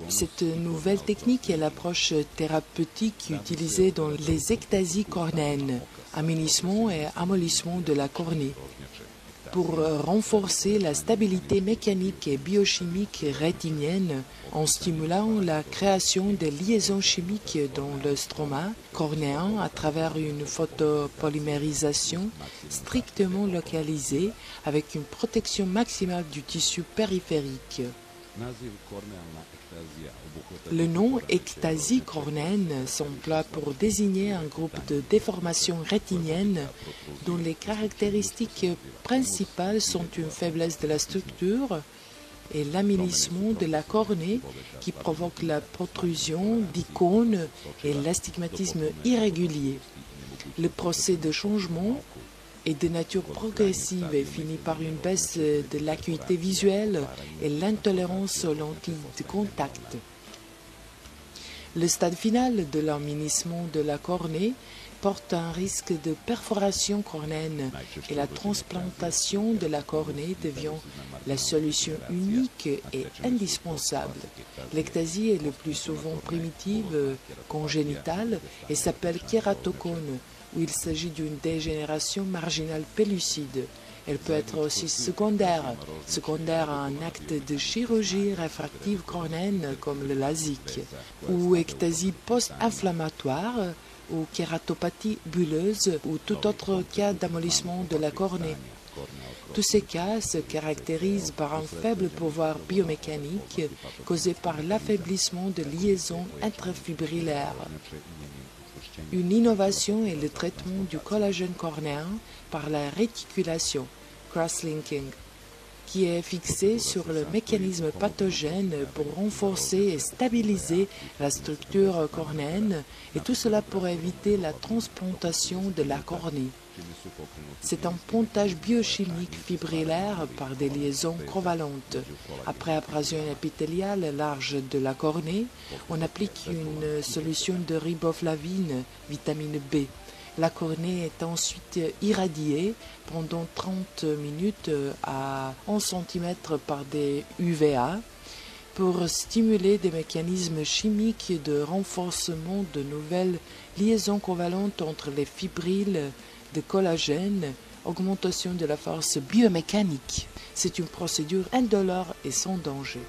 Cette nouvelle technique est l'approche thérapeutique utilisée dans les ectasies cornéennes, aminissement et amollissement de la cornée, pour renforcer la stabilité mécanique et biochimique rétinienne en stimulant la création des liaisons chimiques dans le stroma cornéen à travers une photopolymérisation strictement localisée avec une protection maximale du tissu périphérique. Le nom ectasie cornéenne s'emploie pour désigner un groupe de déformations rétiniennes dont les caractéristiques principales sont une faiblesse de la structure et l'aminissement de la cornée qui provoque la protrusion d'icônes et l'astigmatisme irrégulier. Le procès de changement est de nature progressive et finit par une baisse de l'acuité visuelle et l'intolérance aux lentilles de contact. Le stade final de l'aminissement de la cornée porte un risque de perforation cornéenne et la transplantation de la cornée devient la solution unique et indispensable. L'ectasie est le plus souvent primitive, congénitale et s'appelle kératocone, où il s'agit d'une dégénération marginale pellucide. Elle peut être aussi secondaire à un acte de chirurgie réfractive cornéenne comme le LASIK, ou ectasie post-inflammatoire, ou kératopathie bulleuse, ou tout autre cas d'amollissement de la cornée. Tous ces cas se caractérisent par un faible pouvoir biomécanique causé par l'affaiblissement de liaisons intrafibrillaires. Une innovation est le traitement du collagène cornéen par la réticulation, cross-linking, qui est fixé sur le mécanisme pathogène pour renforcer et stabiliser la structure cornéenne, et tout cela pour éviter la transplantation de la cornée. C'est un pontage biochimique fibrillaire par des liaisons covalentes. Après abrasion épithéliale large de la cornée, on applique une solution de riboflavine, vitamine B. La cornée est ensuite irradiée pendant 30 minutes à 11 cm par des UVA pour stimuler des mécanismes chimiques de renforcement de nouvelles liaisons covalentes entre les fibrilles de collagène, augmentation de la force biomécanique. C'est une procédure indolore et sans danger.